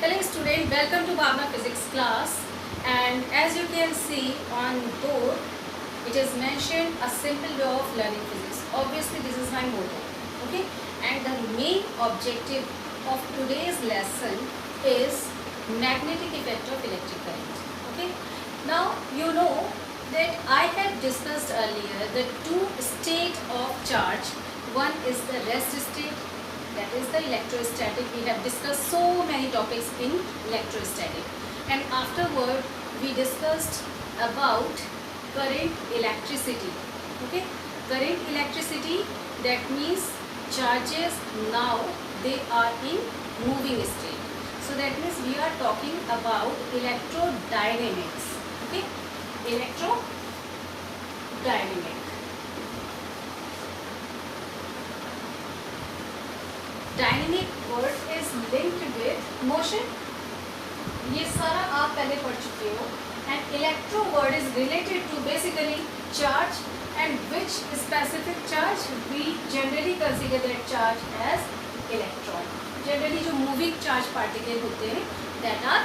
Hello student, welcome to Bhavna Physics class, and as you can see on board it is mentioned a simple way of learning physics. Obviously this is my motto, okay, and the main objective of today's lesson is magnetic effect of electric current. Okay, now you know that I have discussed earlier the two state of charge. One is the rest state, that is the electrostatic. We have discussed so many topics in electrostatic, and afterward we discussed about current electricity. Okay, current electricity, that means charges now they are in moving state. So that means we are talking about electrodynamics. Okay, electrodynamic. Dynamic word is linked with motion, ये सारा आप पहले पढ़ चुके हो. And electro word is related to basically charge, and which specific charge we generally consider that charge as electron. Generally जो moving charge particle होते हैं दैट आर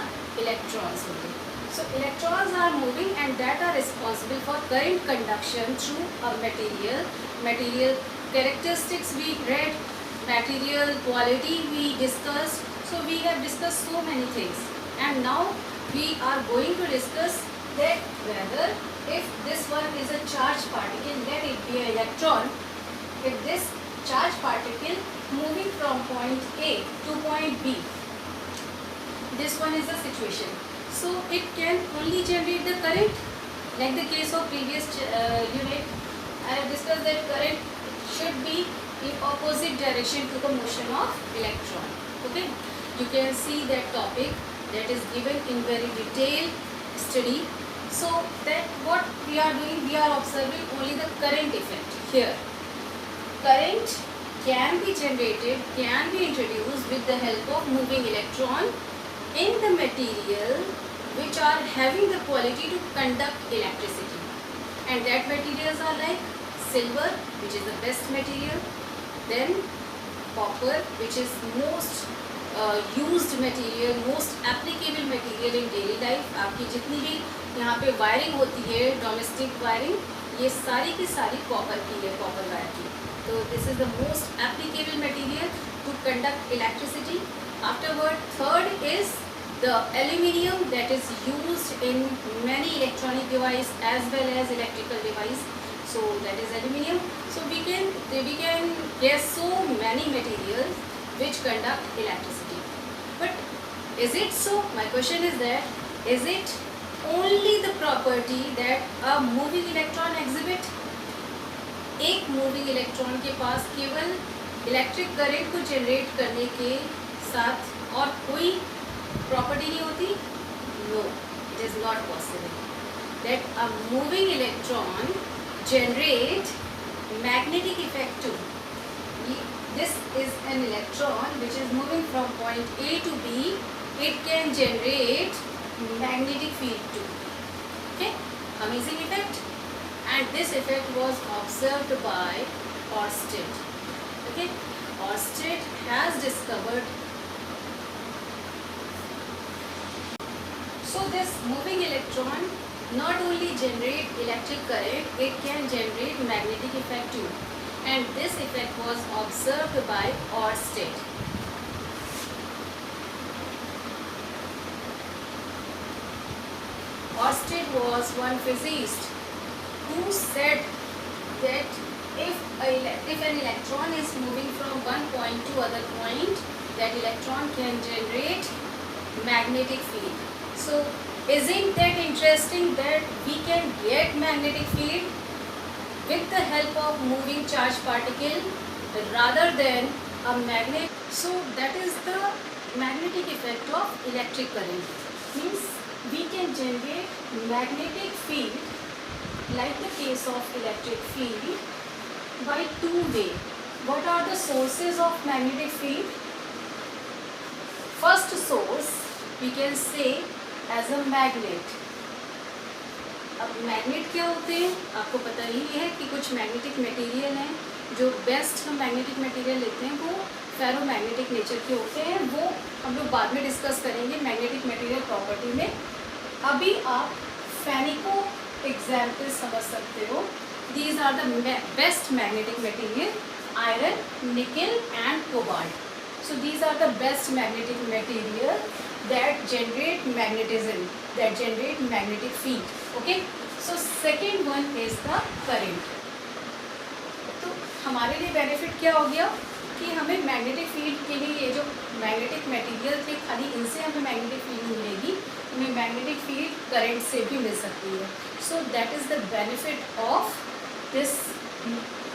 इलेक्ट्रॉन्स होते हैं. So electrons are moving and that are responsible for current conduction through a material. Material characteristics we read, material quality we discussed. So we have discussed so many things, and now we are going to discuss that whether if this one is a charged particle, let it be an electron, if this charged particle moving from point A to point B, this one is the situation. So it can only generate the current, like the case of previous unit. I have discussed that current should be in opposite direction to the motion of electron. Okay, you can see that topic that is given in very detailed study. So that what we are doing, we are observing only the current effect here. Current can be generated, can be introduced with the help of moving electron in the material which are having the quality to conduct electricity, and that materials are like silver, which is the best material, then copper, which is most used material, most applicable material in daily life. आपकी जितनी भी यहाँ पे wiring होती है, domestic wiring, ये सारी की सारी कॉपर की है, कॉपर वायर की. तो this is the most applicable material to conduct electricity. Afterward, third is the aluminium that is used in many electronic device as well as electrical device. So that is aluminium. So we can guess so many materials which conduct electricity. But is it so? My question is that, is it only the property that a moving electron exhibit? एक moving electron के पास केवल electric current को generate करने के साथ और कोई property नहीं होती? No, it is not possible that a moving electron generate magnetic effect too. This is an electron which is moving from point A to B. It can generate magnetic field too. Okay, amazing effect. And this effect was observed by Ørsted. Okay, Ørsted has discovered. So this moving electron not only generate electric current, it can generate magnetic effect too, and this effect was observed by Ørsted. Ørsted was one physicist who said that if an electron is moving from one point to other point, that electron can generate magnetic field. So isn't that interesting that we can get magnetic field with the help of moving charge particle rather than a magnet? So that is the magnetic effect of electric current. Means we can generate magnetic field, like the case of electric field, by two ways. What are the sources of magnetic field? First source we can say as a magnet. अब magnet क्या होते हैं आपको पता ही है कि कुछ magnetic material हैं जो बेस्ट हम मैग्नेटिक मटेरियल लेते हैं वो फेरोमैग्नेटिक नेचर के होते हैं, वो हम लोग बाद में डिस्कस करेंगे मैग्नेटिक मटेरियल प्रॉपर्टी में। अभी आप फेनिको एग्जाम्पल समझ सकते हो। These are the best magnetic material, iron, nickel and cobalt. So these are the best magnetic material that generate magnetism, that generate magnetic field. Okay. So second one is the current. तो हमारे लिए benefit क्या हो गया कि हमें magnetic field के लिए ये जो मैग्नेटिक मटेरियल थे, खाली इनसे हमें मैग्नेटिक फील्ड मिलेगी, हमें मैग्नेटिक फील्ड करंट से भी मिल सकती है। So that is the benefit of this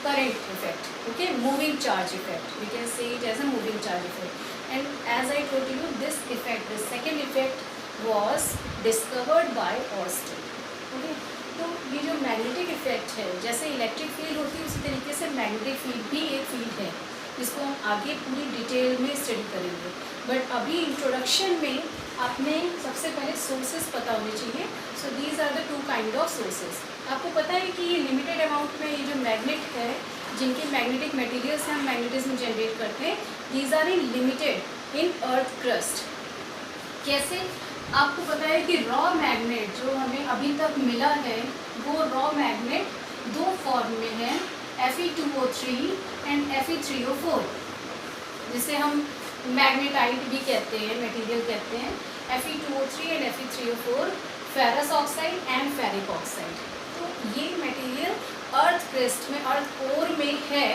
current effect. Okay, moving charge effect, we can say it as a moving charge effect. And as I told you, this effect, the second effect was discovered by Ørsted. Okay, तो ये जो magnetic effect है, जैसे electric field होती है उसी तरीके से मैग्नेटिक फील्ड भी एक फील्ड है, जिसको हम आगे पूरी डिटेल में स्टडी करेंगे। बट अभी इंट्रोडक्शन में आपने सबसे पहले सोर्सेज पता होने चाहिए। So these are the two kind of sources. आपको पता है कि ये लिमिटेड अमाउंट में ये जो मैग्नेट है, जिनके मैग्नेटिक मटेरियल से हम मैग्नेटिज्म जनरेट करते हैं, these are in limited in earth crust. कैसे? आपको पता है कि रॉ मैग्नेट जो हमें अभी तक मिला है, वो रॉ मैग्नेट दो फॉर्म में है, Fe2O3 एंड Fe3O4, जिसे हम मैग्नेटाइट भी कहते हैं, मटेरियल कहते हैं। Fe2O3 and Fe3O4 ferrous oxide and ferric oxide. तो ये मटेरियल अर्थ क्रेस्ट में, अर्थ कोर में है,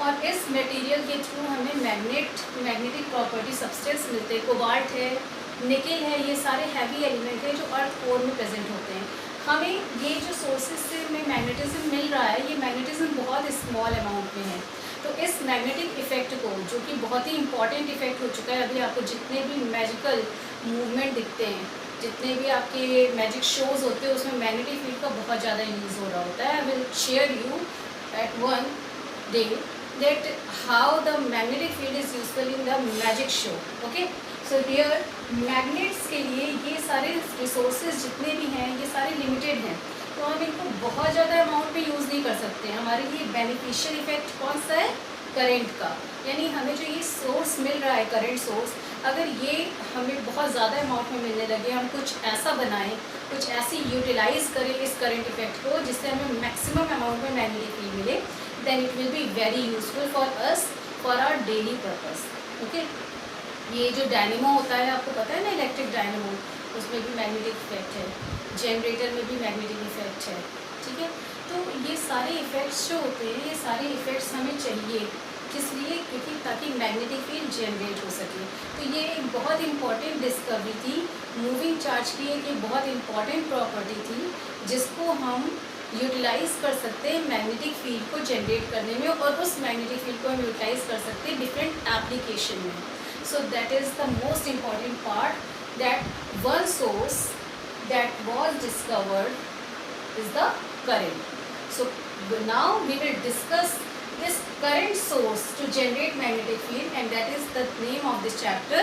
और इस मटेरियल के थ्रू हमें मैग्नेटिक प्रॉपर्टी सब्सटेंस मिलते हैं। कोबाल्ट है, निकल है, ये सारे हैवी एलिमेंट हैं जो अर्थ कोर में प्रेजेंट होते हैं। हमें ये जो सोर्सेज से हमें मैग्नेटिज्म मिल रहा है, ये मैग्नेटिज्म बहुत स्मॉल अमाउंट में है। तो इस मैग्नेटिक इफेक्ट को, जो कि बहुत ही इंपॉर्टेंट इफेक्ट हो चुका है, अभी आपको जितने भी मैजिकल मूवमेंट दिखते हैं, जितने भी आपके मैजिक शोज़ होते हैं, उसमें मैग्नेटिक फील्ड का बहुत ज़्यादा यूज़ हो रहा होता है। I will share you at one day that how the magnetic field is useful in the magic show. Okay, so here magnets के लिए ये सारे resources जितने भी हैं, ये सारे limited हैं, तो हम इनको बहुत ज़्यादा अमाउंट में यूज़ नहीं कर सकते हैं। हमारे लिए बेनिफिशियल इफेक्ट कौन सा है? करंट का। यानी हमें जो ये सोर्स मिल रहा है, करंट सोर्स, अगर ये हमें बहुत ज़्यादा अमाउंट में मिलने लगे, हम कुछ ऐसा बनाएं, कुछ ऐसी यूटिलाइज करें इस करंट इफेक्ट को, जिससे हमें मैक्सिमम अमाउंट में मैग्नेटिक फील्ड मिले, then it will be very useful for us for our daily purpose. Okay, ये जो डायनेमो होता है, आपको पता है ना, इलेक्ट्रिक डायनेमो, उसमें भी मैग्नेटिक इफेक्ट है, जनरेटर में भी मैग्नेटिक इफेक्ट है। ठीक है, तो ये सारे इफेक्ट्स जो होते हैं, ये सारे इफेक्ट्स हमें चाहिए, किस लिए? क्योंकि ताकि मैग्नेटिक फील्ड जनरेट हो सके। तो ये एक बहुत इंपॉर्टेंट डिस्कवरी थी, मूविंग चार्ज की एक ये बहुत इंपॉर्टेंट प्रॉपर्टी थी, जिसको हम यूटिलाइज कर सकते हैं मैग्नेटिक फील्ड को जनरेट करने में, और उस मैग्नेटिक फील्ड को हम यूटिलाइज कर सकते हैं डिफरेंट एप्लीकेशन में। So that is the most important part, that one source that was discovered is the current. So now we will discuss this current source to generate magnetic field, and that is the name of this chapter,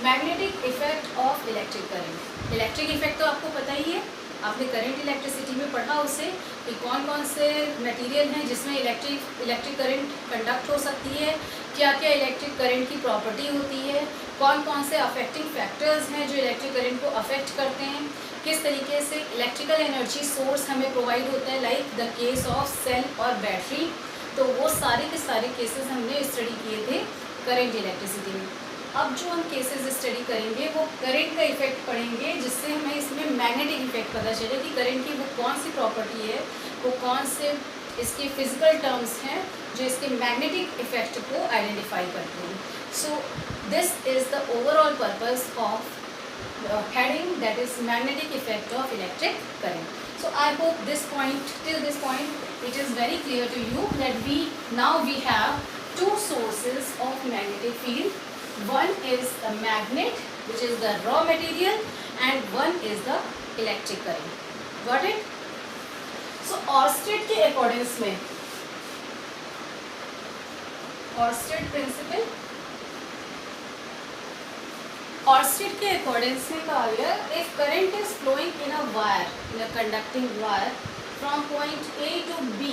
magnetic effect of electric current. Electric effect तो आपको पता ही है, आपने current electricity में पढ़ा उसे, कि कौन कौन से मटेरियल हैं जिसमें इलेक्ट्रिक करंट कंडक्ट हो सकती है, क्या क्या इलेक्ट्रिक करंट की प्रॉपर्टी होती है, कौन कौन से अफेक्टिंग फैक्टर्स हैं जो इलेक्ट्रिक करंट को अफेक्ट करते हैं, किस तरीके से इलेक्ट्रिकल एनर्जी सोर्स हमें प्रोवाइड होता है, like the case of cell और बैटरी। तो वो सारे के सारे केसेस हमने स्टडी किए थे करंट इलेक्ट्रिसिटी में। अब जो हम केसेस स्टडी करेंगे वो करंट का इफेक्ट पढ़ेंगे, जिससे हमें इसमें मैग्नेटिक इफेक्ट पता चले कि करंट की वो कौन सी प्रॉपर्टी है, वो कौन से इसके फिजिकल टर्म्स हैं जो इसके मैग्नेटिक इफेक्ट को आइडेंटिफाई करते हैं। So this is the overall purpose of heading, that is magnetic effect of electric current. So I hope this point, till this point it is very clear to you that we have two sources of magnetic field. One is the magnet, which is the raw material, and one is the electric current. Got it? So Ørsted के accordance में, Ørsted principle, Ørsted के accordance में कहा गया, if current is flowing in a wire, in a conducting wire from point A to B,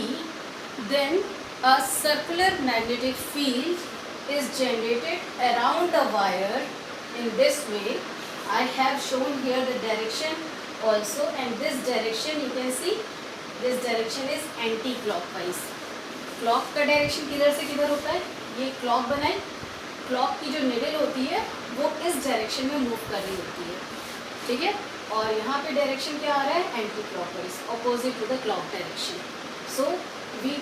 then a circular magnetic field is generated around the wire in this way. I have shown here the direction also, and this direction you can see, this direction is anti-clockwise. Clock का direction किधर से किधर होता है, ये clock बनाई, clock की जो निडल होती है वो इस डायरेक्शन में मूव कर रही होती है, ठीक है, और यहाँ पे डायरेक्शन क्या आ रहा है, anti clockwise, opposite to the clock direction. So we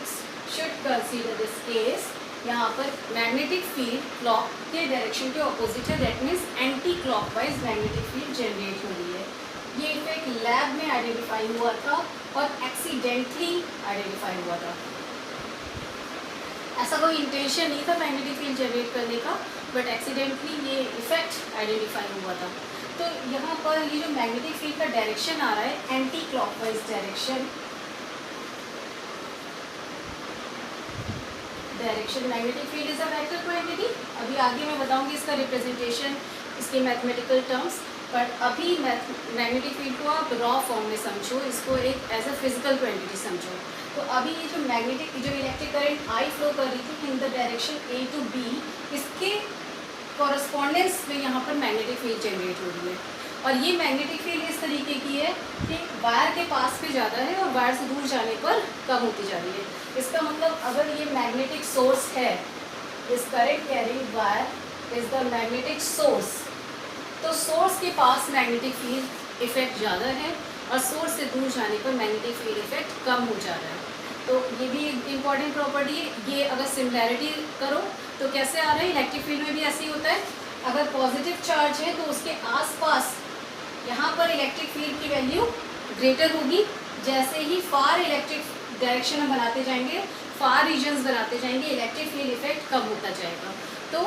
should consider this case. यहाँ पर मैग्नेटिक फील्ड क्लॉक के डायरेक्शन के ऑपोजिट है, that means anti clockwise magnetic field generate हो रही है. ये इफेक्ट लैब में आइडेंटिफाई हुआ था और एक्सीडेंटली आइडेंटिफाई हुआ था. ऐसा कोई इंटेंशन नहीं था मैग्नेटिक फील्ड जनरेट करने का, बट एक्सीडेंटली ये इफेक्ट आइडेंटिफाई हुआ था. तो यहाँ पर ये जो मैग्नेटिक फील्ड का डायरेक्शन आ रहा है anti clockwise direction, magnetic field is a vector quantity. अभी आगे मैं बताऊंगी इसका रिप्रेजेंटेशन, इसके मैथमेटिकल टर्म्स, बट अभी मैग्नेटिक फील्ड को आप रॉ फॉर्म में समझो, इसको एक एज अ फिजिकल क्वांटिटी समझो. तो अभी ये जो इलेक्ट्रिक करंट आई फ्लो कर रही थी in the direction A to B, इसके कॉरस्पॉन्डेंस में यहाँ पर मैग्नेटिक फील्ड जनरेट हो रही है. और ये मैग्नेटिक फील्ड इस तरीके की है कि वायर के पास पे ज़्यादा है और वायर से दूर जाने पर कम होती जा रही है. इसका मतलब अगर ये मैग्नेटिक सोर्स है, this current carrying wire is the magnetic source, तो सोर्स के पास मैग्नेटिक फील्ड इफेक्ट ज़्यादा है और सोर्स से दूर जाने पर मैग्नेटिक फील्ड इफेक्ट कम हो जा रहा है. तो ये भी एक इम्पॉर्टेंट प्रॉपर्टी है. ये अगर सिमिलैरिटी करो तो कैसे आ रहा है, इलेक्ट्रिक फील्ड में भी ऐसे ही होता है. अगर पॉजिटिव चार्ज है तो उसके आसपास यहाँ पर इलेक्ट्रिक फील्ड की वैल्यू ग्रेटर होगी. जैसे ही फार इलेक्ट्रिक डायरेक्शन हम बनाते जाएंगे, फार रीजन्स बनाते जाएंगे, इलेक्ट्रिक फील्ड इफेक्ट कम होता जाएगा. तो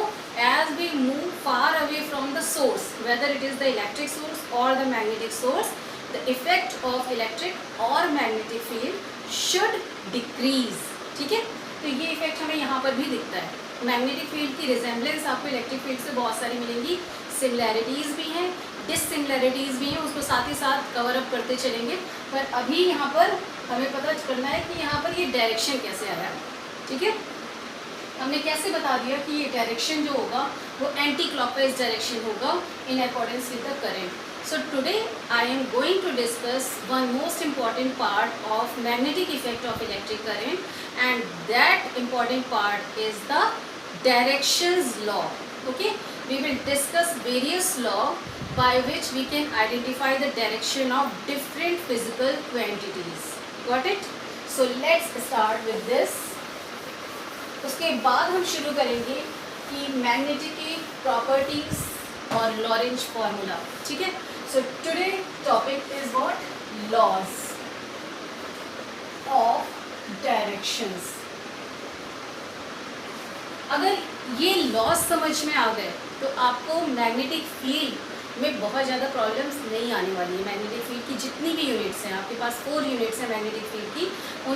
as we move far away from the source, whether it is the electric source और the magnetic source, the effect of electric और मैग्नेटिक फील्ड शुड डिक्रीज. ठीक है, तो ये इफेक्ट हमें यहाँ पर भी दिखता है. मैग्नेटिक फील्ड की रिजेंबलेंस आपको इलेक्ट्रिक फील्ड से बहुत सारी मिलेंगी, सिमिलैरिटीज़ भी हैं, डिससिमिलैरिटीज़ भी हैं, उसको साथ ही साथ कवर अप करते चलेंगे. पर अभी यहाँ पर हमें पता करना है कि यहाँ पर ये डायरेक्शन कैसे आया. ठीक है, हमने कैसे बता दिया कि ये डायरेक्शन जो होगा वो एंटी क्लॉकवाइज डायरेक्शन होगा in accordance with the current. So today I am going to discuss one most important part of magnetic effect of electric current, and that important part is the directions law. Okay, we will discuss various law by which we can identify the direction of different physical quantities. Got it? So let's start with this. उसके बाद हम शुरू करेंगे कि magnetic की properties और Lorentz formula. ठीक है, so today topic is what? Laws of directions. अगर ये लॉज समझ में आ गए तो आपको मैग्नेटिक फील्ड में बहुत ज़्यादा प्रॉब्लम्स नहीं आने वाली है. मैग्नेटिक फील्ड की जितनी भी यूनिट्स हैं, आपके पास 4 यूनिट्स हैं मैग्नेटिक फील्ड की, उन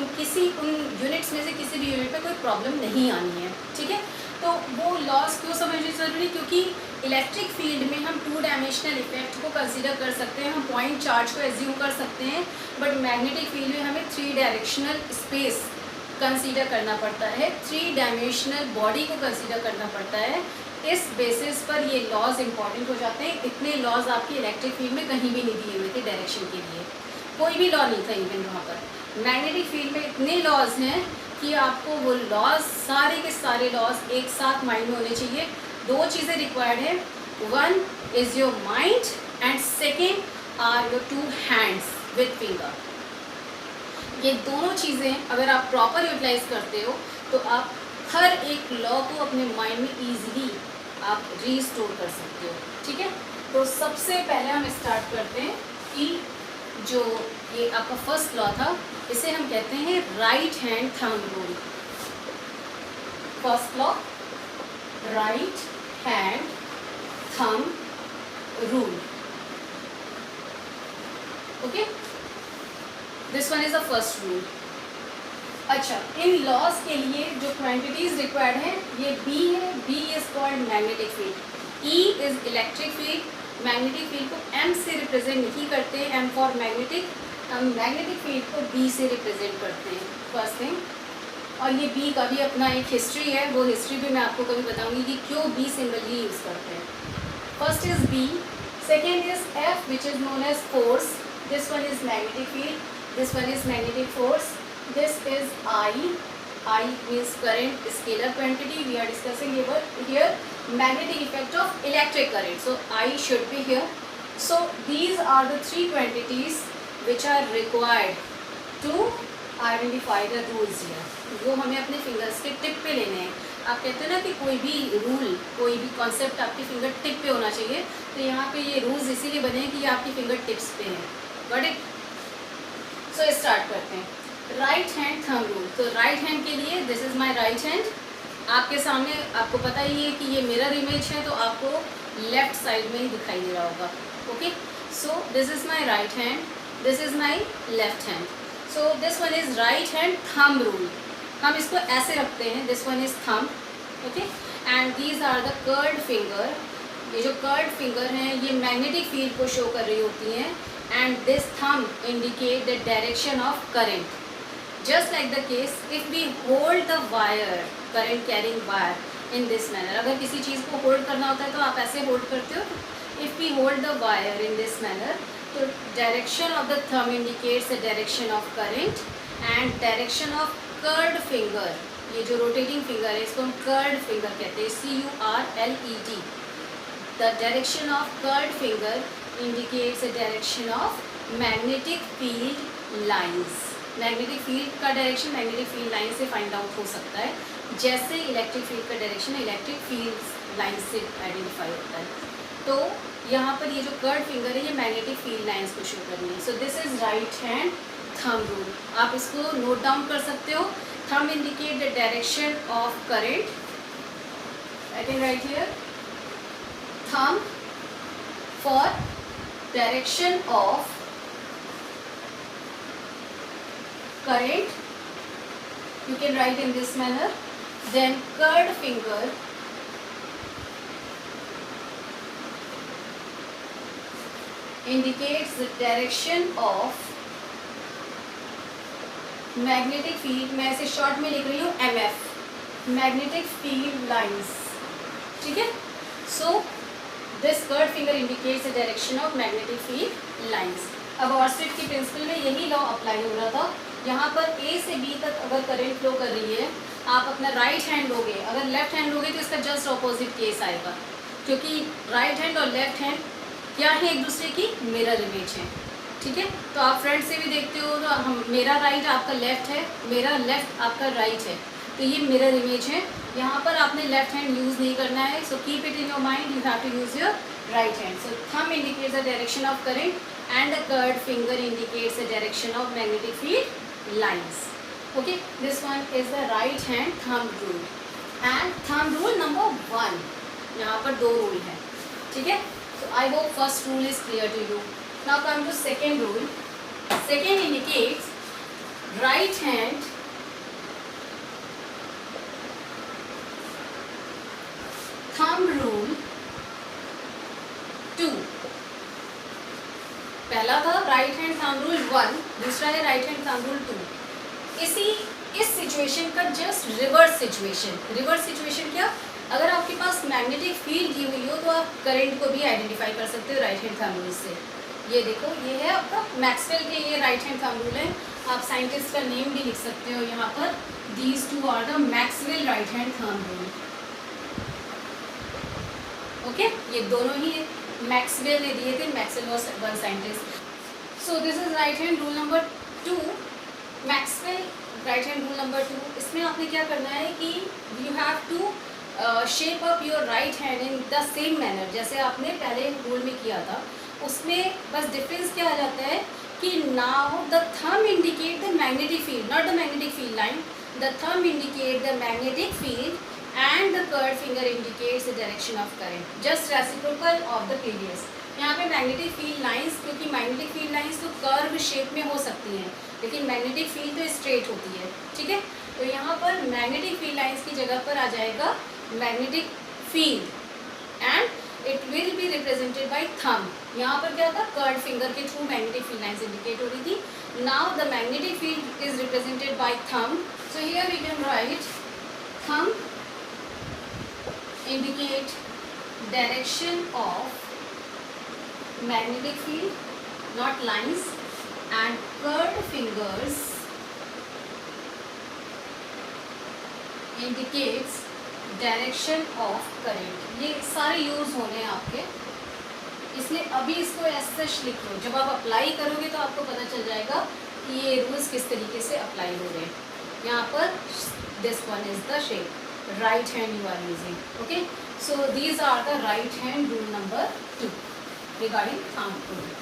यूनिट्स में से किसी भी यूनिट में कोई प्रॉब्लम नहीं आनी है. ठीक है, तो वो लॉज क्यों समझनी ज़रूरी, क्योंकि इलेक्ट्रिक फील्ड में हम 2 डायमेंशनल इफेक्ट को कंसीडर कर सकते हैं, हम पॉइंट चार्ज को एज्यूम कर सकते हैं, बट मैग्नेटिक फील्ड में हमें 3 डायरेक्शनल स्पेस कंसीडर करना पड़ता है, 3 डायमेंशनल बॉडी को कंसीडर करना पड़ता है. इस बेसिस पर ये लॉज इंपॉर्टेंट हो जाते हैं. इतने लॉज आपकी इलेक्ट्रिक फील्ड में कहीं भी नहीं दिए हुए थे डायरेक्शन के लिए, कोई भी लॉ नहीं था इवन वहाँ पर. मैग्नेटिक फील्ड में इतने लॉज हैं कि आपको वो लॉज, सारे के सारे लॉज एक साथ माइंड में होने चाहिए. 2 चीज़ें रिक्वायर्ड है, 1 is your mind and second are your 2 hands with finger. ये दोनों चीज़ें अगर आप प्रॉपर यूटिलाइज करते हो तो आप हर एक लॉ को अपने माइंड में ईजिली आप रीस्टोर कर सकते हो. ठीक है, तो सबसे पहले हम स्टार्ट करते हैं कि जो ये आपका फर्स्ट लॉ था, इसे हम कहते हैं right hand thumb rule. First law, right hand thumb rule. Okay, this one is the first rule. अच्छा, इन लॉज के लिए जो क्वांटिटीज रिक्वायर्ड हैं, ये B है. B is called magnetic field. E is electric field. Magnetic field को M से represent नहीं करते, M फॉर मैग्नेटिक. हम मैग्नेटिक फील्ड को B से रिप्रेजेंट करते हैं. फर्स्ट थिंग, और ये बी का भी अपना एक हिस्ट्री है, वो हिस्ट्री भी मैं आपको कभी बताऊंगी कि क्यों बी सिंबल ही यूज़ करते हैं. First is B, second is F which is known as force. This one is magnetic field, this one is magnetic force. This is I means current, scalar quantity. We are discussing here magnetic effect of electric current. So I should be here. So these are the three quantities which are required to identify the rules here. जो हमें अपने fingers के tip पे लेने हैं. आप कहते हैं ना कि कोई भी रूल, कोई भी कॉन्सेप्ट आपके फिंगर टिप पे होना चाहिए, तो यहाँ पे ये रूल्स इसीलिए बने हैं कि ये आपकी फिंगर टिप्स पे हैं. Got it? सो स्टार्ट करते हैं. Right hand thumb rule. तो राइट हैंड के लिए this is my right hand. आपके सामने आपको पता ही है कि ये मिरर इमेज है, तो आपको लेफ्ट साइड में ही दिखाई दे रहा होगा. Okay, so this is my right hand, this is my left hand. So this one is right hand thumb rule. हम इसको ऐसे रखते हैं, this one is thumb. Okay, and these are the curled finger. ये जो curled finger हैं ये magnetic field को शो कर रही होती हैं. And this thumb indicate the direction of current. Just like the case, if we hold the wire, current carrying wire in this manner. अगर किसी चीज़ को होल्ड करना होता है तो आप ऐसे होल्ड करते हो. If we hold the wire in this manner, तो direction of the thumb indicates the direction of current and direction of curled finger. ये जो rotating finger है इसको हम curled finger कहते हैं, CURLED. The direction of curled finger indicates the direction of magnetic field lines. Magnetic field का direction magnetic field line से find out हो सकता है, जैसे इलेक्ट्रिक फील्ड का डायरेक्शन इलेक्ट्रिक फील्ड लाइन से आइडेंटिफाई होता है. तो यहाँ पर ये जो कर्ड फिंगर है ये मैग्नेटिक फील्ड लाइंस को शो कर रही है. सो this is right hand thumb rule. आप इसको नोट डाउन कर सकते हो. Thumb indicate the direction of current. I can write here thumb for direction of current. You can write in this manner. Then curled finger indicates the direction of magnetic field. मैं इसे short में लिख रही हूँ MF, magnetic field lines. ठीक है? So this curled finger indicates the direction of magnetic field lines. अब Orsted की प्रिंसिपल में यही लॉ अप्लाई हो रहा था. यहाँ पर A से B तक अगर करंट फ्लो कर रही है, आप अपना राइट हैंड लोगे, अगर लेफ्ट हैंड लोगे तो इसका जस्ट ऑपोजिट केस आएगा, क्योंकि राइट हैंड और लेफ्ट हैंड क्या है, एक दूसरे की मिरर इमेज है. ठीक है? तो आप फ्रंट से भी देखते हो तो हम, मेरा राइट आपका लेफ्ट है, मेरा लेफ्ट आपका राइट है, तो ये मिरर इमेज है. यहाँ पर आपने लेफ्ट हैंड यूज़ नहीं करना है. So keep it in your mind, you have to use your right hand. So thumb indicates the direction of current and the curved finger indicates the direction of magnetic field lines. Okay, this one is the right hand thumb rule. And thumb rule number 1. यहाँ पर 2 rule हैं. ठीक है? So I hope first rule is clear to you. Now come to second rule. Second indicates right hand thumb rule 2. पहला था right hand thumb rule 1, दूसरा है right hand thumb rule 2. इस सिचुएशन का just reverse situation. Reverse situation क्या? अगर आपके पास magnetic field दी हुई हो तो आप करंट को भी आइडेंटिफाई कर सकते हो राइट हैंड थंब रूल से. ये देखो, ये है आपका मैक्सवेल के ये राइट हैंड थंब रूल है. आप साइंटिस्ट का नेम भी लिख सकते हो यहाँ पर. These 2 are the Maxwell right hand thumb rule. Okay, ये दोनों ही मैक्सवेल ने दिए थे. Maxwell was one scientist. So this is right hand rule number 2. Maxwell right hand rule number 2. इसमें आपने क्या करना है कि you have to shape up your right hand in the same manner, जैसे आपने पहले रूल में किया था. उसमें बस डिफरेंस क्या आ जाता है कि now the thumb indicate the magnetic field, not the magnetic field line. The thumb indicate the magnetic field and the curved finger indicates the direction of current. Just reciprocal of the previous. यहाँ पे magnetic field lines, क्योंकि magnetic field lines तो curve shape में हो सकती हैं, लेकिन magnetic field तो स्ट्रेट होती है. ठीक है? तो यहाँ पर मैग्नेटिक फील्ड लाइंस की जगह पर आ जाएगा magnetic field. And it will be represented by thumb. यहाँ पर क्या था, कर्ड फिंगर के through magnetic field lines indicate हो रही थी। Now the magnetic field is represented by thumb, so here we can write thumb indicate direction of magnetic field, not lines, and curved fingers indicates direction of current। ये सारे use होने हैं आपके, इसलिए अभी इसको ऐसे लिख लो, जब आप अप्लाई करोगे तो आपको पता चल जाएगा कि ये रूल्स किस तरीके से अप्लाई हो रहे हैं। यहाँ पर this one is the shape, right hand you are using, okay, so these are the right hand rule number 2 regarding thumb rule.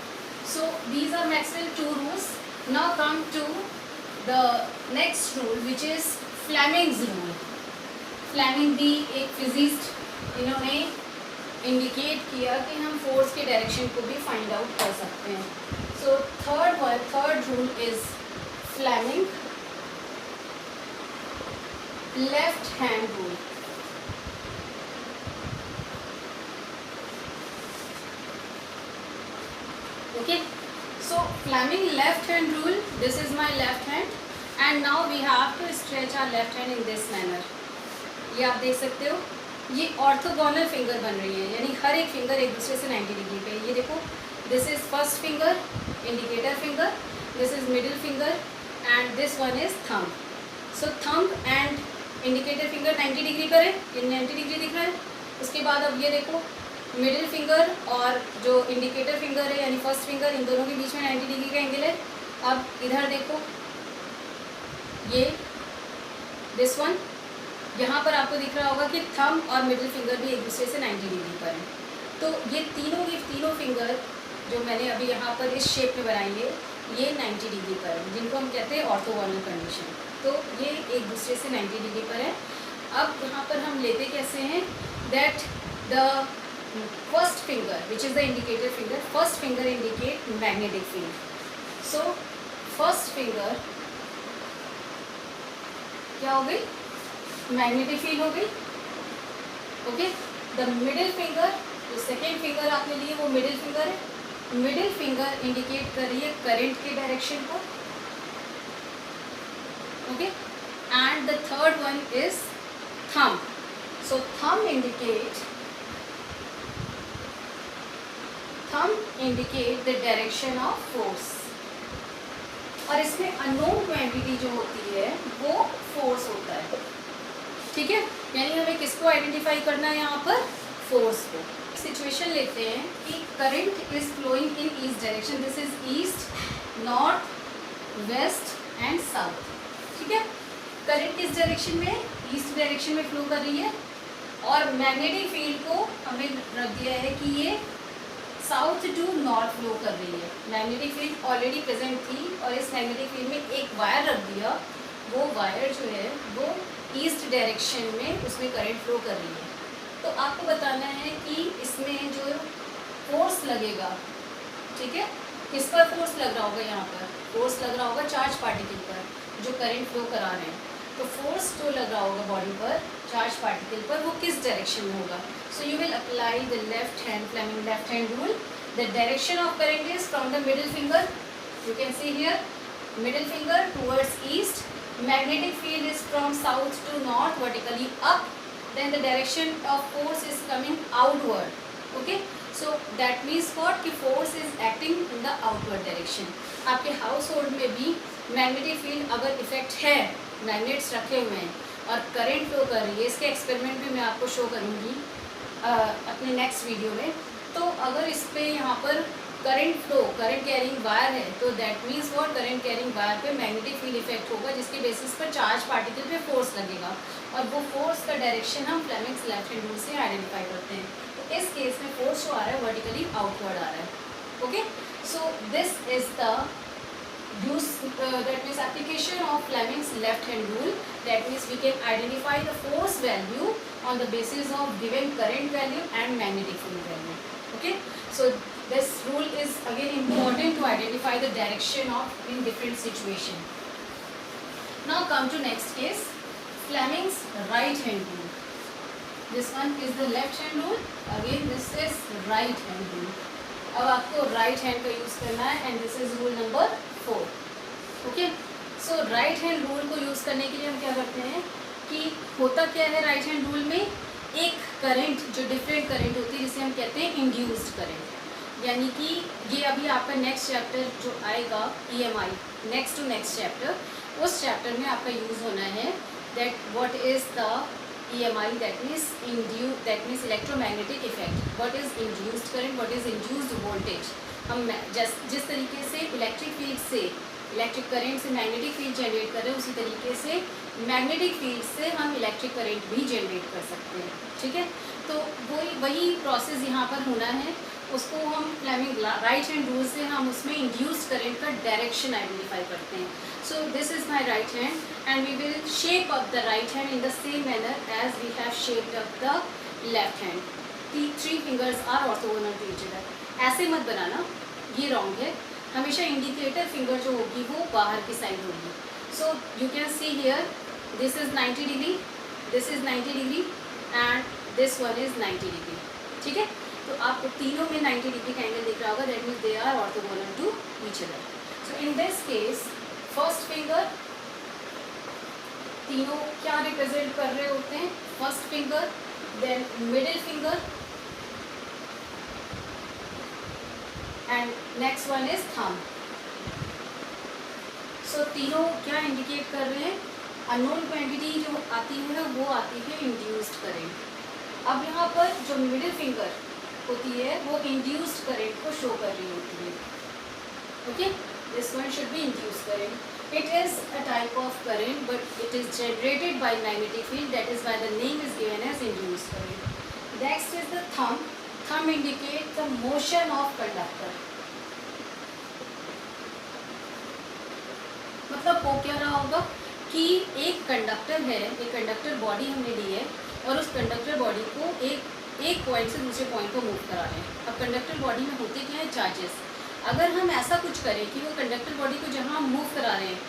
So these are Maxwell 2 rules. Now come to the next rule which is Fleming's rule. Fleming भी एक physicist, इन्होंने indicate किया कि हम force के direction को भी find out कर सकते हैं। So third rule is Fleming left hand rule. Okay, so Fleming left hand rule, this is my left hand and now we have to stretch our left hand in this manner। ये आप देख सकते हो, ये orthogonal finger बन रही है, यानी हर एक फिंगर एक दूसरे से 90 डिग्री पे। ये देखो, this is first finger indicator finger, this is middle finger and this one is thumb. So thumb and indicator finger 90 degree पर है, ये 90 डिग्री दिख रहा है। उसके बाद अब ये देखो, मिडिल फिंगर और जो इंडिकेटर फिंगर है यानी फर्स्ट फिंगर, इन दोनों के बीच में 90 डिग्री का एंगल है। अब इधर देखो, ये दिस वन, यहाँ पर आपको दिख रहा होगा कि थंब और मिडिल फिंगर भी एक दूसरे से 90 डिग्री पर है। तो ये तीनों की तीनों फिंगर जो मैंने अभी यहाँ पर इस शेप में बनाई है, ये 90 डिग्री पर है, जिनको हम कहते हैं ऑर्थोगोनल कंडीशन। तो ये एक दूसरे से 90 डिग्री पर है। अब यहाँ पर हम लेते कैसे हैं, that the first finger which is the indicator finger, first finger indicate magnetic field. So first finger क्या हो गई, मैग्नेटिक फील्ड हो गई। ओके, द मिडिल फिंगर, जो सेकेंड फिंगर आपने लिए वो मिडिल फिंगर है, मिडिल फिंगर इंडिकेट कर रही है करंट के डायरेक्शन को। Okay, and the third one is thumb. So thumb indicate the direction of force. और इसमें अननोन क्वांटिटी जो होती है वो फोर्स होता है, ठीक है, यानी हमें किसको आइडेंटिफाई करना है यहाँ पर, फोर्स को। सिचुएशन लेते हैं कि current is flowing in east direction, this is east, north, west and south, ठीक है। करंट किस डायरेक्शन में, ईस्ट डायरेक्शन में फ्लो कर रही है और मैग्नेटिक फील्ड को हमने रख दिया है कि ये साउथ टू नॉर्थ फ्लो कर रही है। मैग्नेटिक फील्ड ऑलरेडी प्रेजेंट थी और इस मैग्नेटिक फील्ड में एक वायर रख दिया, वो वायर जो है वो ईस्ट डायरेक्शन में उसमें करंट फ्लो कर रही है। तो आपको बताना है कि इसमें जो फोर्स लगेगा, ठीक है, किस पर फोर्स लग रहा होगा, यहाँ पर फोर्स लग रहा होगा चार्ज पार्टिकल पर जो करंट फ्लो करा रहे हैं। तो फोर्स जो लग रहा होगा बॉडी पर चार्ज पार्टिकल पर, वो किस डायरेक्शन में होगा। So you will apply the left hand, Fleming left hand rule. The direction of current is from the middle finger, you can see here, middle finger towards east, magnetic field is from south to north vertically up, then the direction of force is coming outward, okay, so that means what कि force is acting in the outward direction। आपके house hold में भी magnetic field अगर effect है, magnets रखे हुए हैं और करंट फ्लो कर रही है, इसके एक्सपेरिमेंट भी मैं आपको शो करूँगी अपने नेक्स्ट वीडियो में। तो अगर इस पर यहाँ पर current flow, current carrying wire है, तो that means what, current carrying wire पे मैग्नेटिक फील्ड इफेक्ट होगा, जिसके बेसिस पर चार्ज पार्टिकल पे फोर्स लगेगा और वो फोर्स का डायरेक्शन हम फ्लेमिंग्स लेफ्ट हैंड रूल से आइडेंटिफाई करते हैं। तो इस केस में फोर्स जो आ रहा है वर्टिकली आउटवर्ड आ रहा है। Okay, so this is the use that means application of Fleming's left hand rule, that means we can identify the force value on the basis of given current value and magnetic field value. Okay, so this rule is again important to identify the direction of in different situation. Now come to next case, Fleming's right hand rule. This one is the left hand rule, again this is right hand rule. अब आपको right hand का use करना है and this is rule number 4। Okay, so right hand rule को use करने के लिए हम क्या करते हैं कि होता क्या है राइट हैंड रूल में, एक करंट जो डिफरेंट करंट होती है जिसे हम कहते हैं इंड्यूस्ड करंट, यानी कि ये अभी आपका नेक्स्ट चैप्टर जो आएगा EMI, next to next chapter, उस चैप्टर में आपका यूज़ होना है that what is the EMI, that means electromagnetic effect, what is induced current, what is induced voltage। हम जिस तरीके से इलेक्ट्रिक फील्ड से इलेक्ट्रिक करंट से मैग्नेटिक फील्ड जनरेट कर रहे हैं, उसी तरीके से मैग्नेटिक फील्ड से हम इलेक्ट्रिक करंट भी जनरेट कर सकते हैं। ठीक है, तो वही प्रोसेस यहाँ पर होना है, उसको हम फ्लेमिंग राइट हैंड रूल से हम उसमें इंड्यूस्ड करंट का डायरेक्शन आइडेंटिफाई करते हैं। So this is my right hand and we will shape up the right hand in the same manner as we have shaped up the left hand. Three fingers are orthogonal to each other. ऐसे मत बनाना, ये wrong है। हमेशा indicator finger जो होगी वो बाहर की साइड होगी। So you can see here this is 90 degree, this is 90 degree and this one is 90 degree. ठीक है, तो आपको तीनों में 90 डिग्री का एंगल दिख रहा होगा, that means they are orthogonal to each other. So in this case first finger, तीनों क्या रिप्रेजेंट कर रहे होते हैं, first finger, then middle finger and next one is thumb. So तीनों क्या इंडिकेट कर रहे हैं, अननोन क्वांटिटी जो आती है वो आती है इंड्यूस्ड करंट। अब यहाँ पर जो मिडिल फिंगर होती है वो इंड्यूस्ड करंट को शो कर रही होती है। Okay, this one should be induced current. It is a type of current but it is generated by magnetic field, that is why the name is given as induced current. Next is the thumb. Thumb indicate the motion of conductor. मतलब वो क्या रहा होगा कि एक conductor है, एक conductor body हमने ली है और उस कंडक्टर बॉडी को एक पॉइंट से दूसरे पॉइंट को मूव करा रहे हैं। अब कंडक्टर बॉडी में होते क्या है, चार्जेस। अगर हम ऐसा कुछ करें कि वो कंडक्टर बॉडी को जहाँ हम मूव करा रहे हैं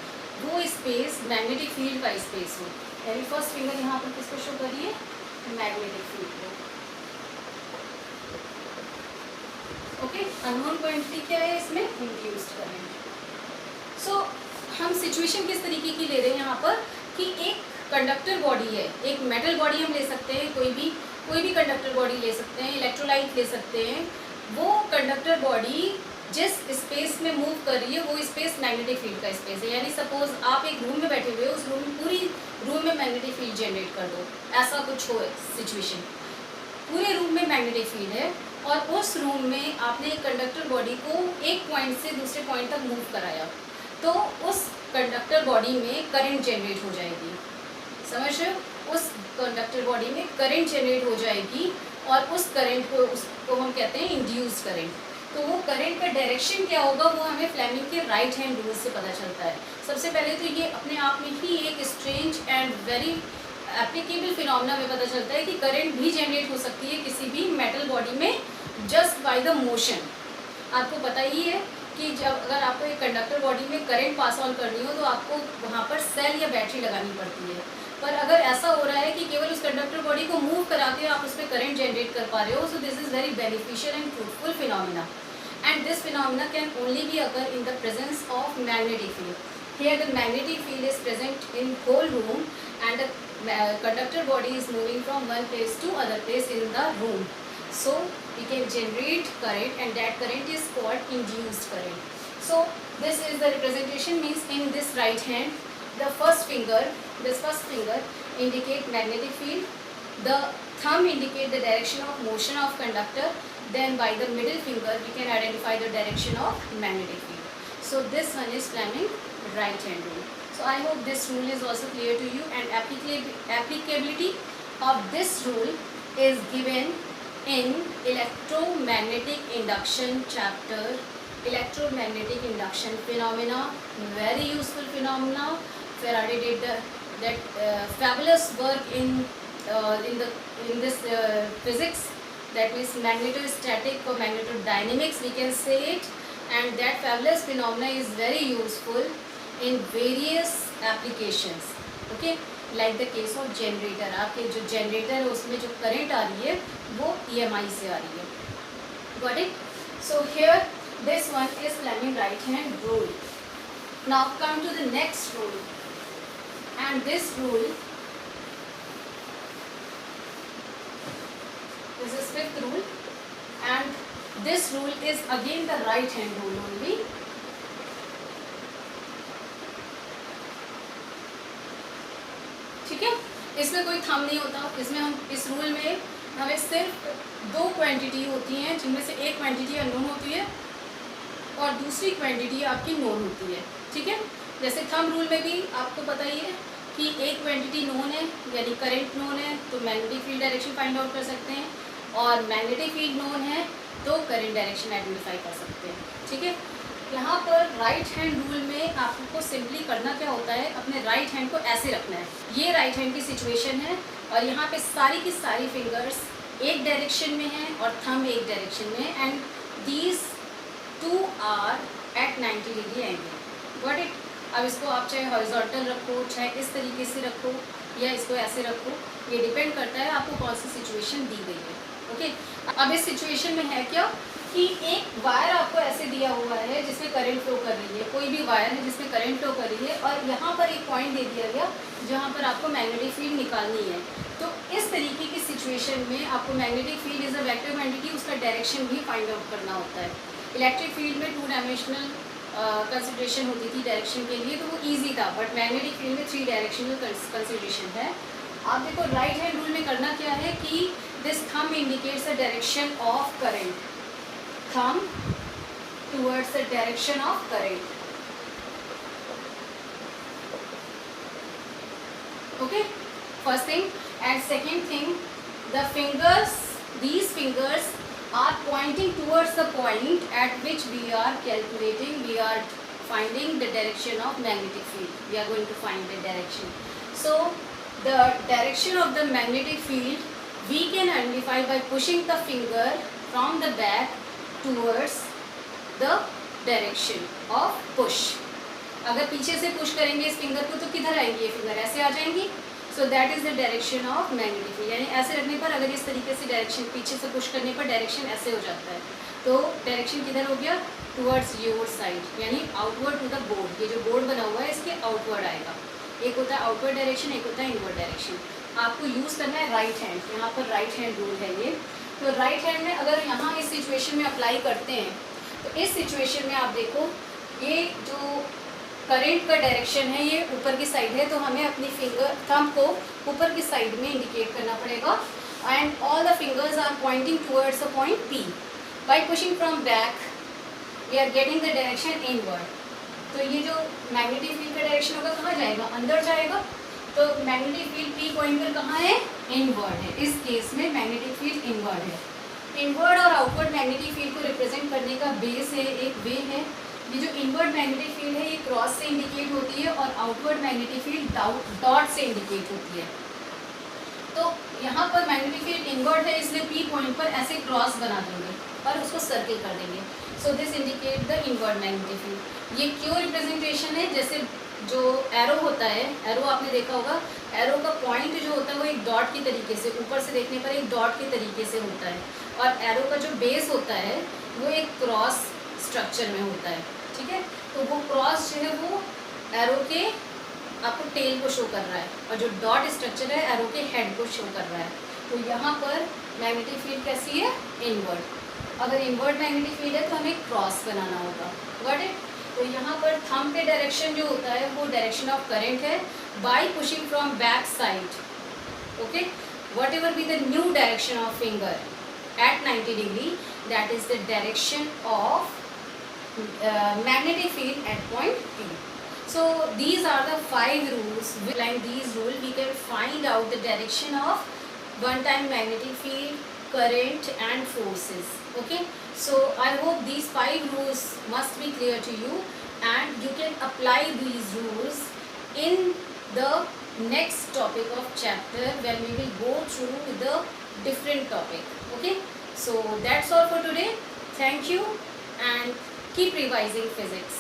वो स्पेस मैग्नेटिक फील्ड का स्पेस हो, यानी फर्स्ट फिंगर यहाँ पर किसको शो करिए, मैग्नेटिक फील्ड को। ओके, अननोन क्वांटिटी क्या है इसमें, इंड्यूस्ड करंट। सो हम सिचुएशन किस तरीके की ले रहे हैं यहाँ पर कि एक कंडक्टर बॉडी है, एक मेटल बॉडी हम ले सकते हैं, कोई भी कंडक्टर बॉडी ले सकते हैं, इलेक्ट्रोलाइट ले सकते हैं। वो कंडक्टर बॉडी जिस स्पेस में मूव कर रही है वो स्पेस मैग्नेटिक फील्ड का स्पेस है, यानी सपोज आप एक रूम में बैठे हुए हो, उस पूरी रूम में मैग्नेटिक फील्ड जनरेट कर दो, ऐसा कुछ हो सिचुएशन, पूरे रूम में मैग्नेटिक फील्ड है और उस रूम में आपने एक कंडक्टर बॉडी को एक पॉइंट से दूसरे पॉइंट तक मूव कराया, तो उस कंडक्टर बॉडी में करंट जनरेट हो जाएगी। समझ रहे हो, उस कंडक्टर बॉडी में करंट जनरेट हो जाएगी और उस करंट को उसको हम कहते हैं इंड्यूस्ड करंट। तो वो करंट का डायरेक्शन क्या होगा वो हमें फ्लेमिंग के राइट हैंड रूल से पता चलता है। सबसे पहले तो ये अपने आप में ही एक strange and very applicable phenomena में पता चलता है कि करंट भी जनरेट हो सकती है किसी भी मेटल बॉडी में जस्ट बाय द मोशन। आपको पता ही है कि जब अगर आपको एक कंडक्टर बॉडी में करंट पास ऑन करनी हो तो आपको वहाँ पर सेल या बैटरी लगानी पड़ती है, पर अगर ऐसा हो रहा है कि केवल उस कंडक्टर बॉडी को मूव करा के आप उस पर करंट जनरेट कर पा रहे हो, सो this is very beneficial and fruitful phenomena and this phenomena can only be occur in the presence of magnetic field. Here the magnetic field is present in whole room and the conductor body is moving from one place to other place in the room. So we can generate current and that current is called induced current. So this is the representation, means in this right hand the first finger indicate magnetic field, the thumb indicate the direction of motion of conductor, then by the middle finger we can identify the direction of magnetic field. So this one is Fleming right hand rule. So I hope this rule is also clear to you and applicability of this rule is given in electromagnetic induction chapter, electromagnetic induction phenomena, very useful phenomena. Faraday did that fabulous work in this physics, that means magnetostatic or magnetodynamics we can say it, and that fabulous phenomena is very useful in various applications. Okay, like the case of generator, आपके जो generator है उसमें जो current आ रही है वो EMI से आ रही है. Got it? So here this one is Fleming right hand rule. Now come to the next rule, and this rule, this is fifth rule, and this rule is again the right hand rule only. ठीक है, इसमें कोई thumb नहीं होता. इसमें हम इस rule में हमें सिर्फ दो क्वांटिटी होती हैं, जिनमें से एक क्वांटिटी अननोन होती है और दूसरी क्वांटिटी आपकी नोन होती है. ठीक है, जैसे थंब रूल में भी आपको पता ही है कि एक क्वांटिटी नोन है यानी करंट नोन है तो magnetic field direction find out कर सकते हैं, और मैग्नेटिक फील्ड नोन है तो करंट डायरेक्शन आइडेंटिफाई कर सकते हैं. ठीक है, यहाँ पर राइट हैंड रूल में आपको सिंपली करना क्या होता है, अपने राइट हैंड को ऐसे रखना है. ये राइट हैंड की सिचुएशन है और यहाँ पे सारी की सारी फिंगर्स एक डायरेक्शन में हैं और थंब एक डायरेक्शन में, and these two are at 90 degree angle. Got it? अब इसको आप चाहे हॉरिजॉन्टल रखो, चाहे इस तरीके से रखो या इसको ऐसे रखो, ये डिपेंड करता है आपको कौन सी सिचुएशन दी गई है. ओके, अब इस सिचुएशन में है क्या कि एक वायर आपको ऐसे दिया हुआ है जिसमें करंट फ्लो कर रही है, कोई भी वायर है जिसमें करंट फ्लो कर रही है, और यहाँ पर एक पॉइंट दे दिया गया जहाँ पर आपको मैग्नेटिक फील्ड निकालनी है. तो इस तरीके की सिचुएशन में आपको magnetic field is a vector quantity, उसका डायरेक्शन भी फाइंड आउट करना होता है. इलेक्ट्रिक फील्ड में 2 डायमेंशनल कंसिडरेशन होती थी डायरेक्शन के लिए, तो वो ईजी था, बट मैग्नेटिक फील्ड में 3 डायरेक्शनल कंसिडरेशन है. आप देखो राइट हैंड रूल में करना क्या है कि this thumb indicates the direction of current, thumb towards the direction of current. Okay, first thing, and second thing, the fingers, these fingers are pointing towards the point at which we are calculating, we are finding the direction of magnetic field. We are going to find the direction. So the direction of the magnetic field we can identify by pushing the finger from the back towards the direction of push. अगर पीछे से push करेंगे इस finger को तो किधर आएंगी ये फिंगर, ऐसे आ जाएंगी. So that is the direction of magnetic field. यानी ऐसे रखने पर, अगर इस तरीके से डायरेक्शन पीछे से पुश करने पर डायरेक्शन ऐसे हो जाता है, तो डायरेक्शन किधर हो गया, टुवर्ड्स योर साइड, यानी आउटवर्ड टू द बोर्ड. ये जो बोर्ड बना हुआ है इसके आउटवर्ड आएगा. एक होता है आउटवर्ड डायरेक्शन, एक होता है इनवर्ड डायरेक्शन. आपको यूज़ करना है राइट हैंड. यहाँ पर राइट हैंड रूल है ये. तो राइट हैंड में अगर यहाँ इस सिचुएशन में अप्लाई करते हैं तो इस सिचुएशन में आप देखो ये जो करंट का डायरेक्शन है ये ऊपर की साइड है, तो हमें अपनी फिंगर थंब को ऊपर की साइड में इंडिकेट करना पड़ेगा. And all the fingers are pointing towards the point P. By pushing from back we are getting the direction inward. तो ये जो मैग्नेटिक फील्ड का डायरेक्शन होगा कहाँ जाएगा, अंदर जाएगा. तो मैग्नेटिक फील्ड P पॉइंटर कहाँ है, इनवर्ड है. इस केस में मैग्नेटिक फील्ड इनवर्ड है. इनवर्ड और आउटवर्ड मैग्नेटिक फील्ड को रिप्रेजेंट करने का बेस है, एक वे है. ये जो इनवर्ड मैग्नेटिक फील्ड है ये क्रॉस से इंडिकेट होती है और आउटवर्ड मैग्नेटिक फील्ड डॉट से इंडिकेट होती है. तो यहाँ पर मैग्नेटिक फील्ड इनवर्ड है इसलिए P पॉइंट पर ऐसे क्रॉस बना देंगे और उसको सर्किल कर देंगे. So this indicate the inward magnetic field. ये क्यों रिप्रेजेंटेशन है, जैसे जो एरो होता है, एरो आपने देखा होगा, एरो का पॉइंट जो होता है वो एक डॉट की तरीके से, ऊपर से देखने पर एक डॉट के तरीके से होता है, और एरो का जो बेस होता है वो एक क्रॉस स्ट्रक्चर में होता है. ठीक है, तो वो क्रॉस जो है वो एरो के आपको टेल को शो कर रहा है और जो डॉट स्ट्रक्चर है एरो के हेड को शो कर रहा है. तो यहाँ पर मैग्नेटिक फील्ड कैसी है, इनवर्ड. अगर इनवर्ड मैग्नेटिक फील्ड है तो हमें क्रॉस बनाना होगा. Got it? तो यहाँ पर थंब पे डायरेक्शन जो होता है वो डायरेक्शन ऑफ करंट है by pushing from back side. Okay, whatever be the new direction of finger at 90 degree, that is the direction of magnetic field at point P. So these are the 5 rules. Like these rules we can find out the direction of one-time magnetic field, current and forces. Okay, so I hope these 5 rules must be clear to you and you can apply these rules in the next topic of chapter when we will go through the different topic. Okay, so that's all for today. Thank you and keep revising physics.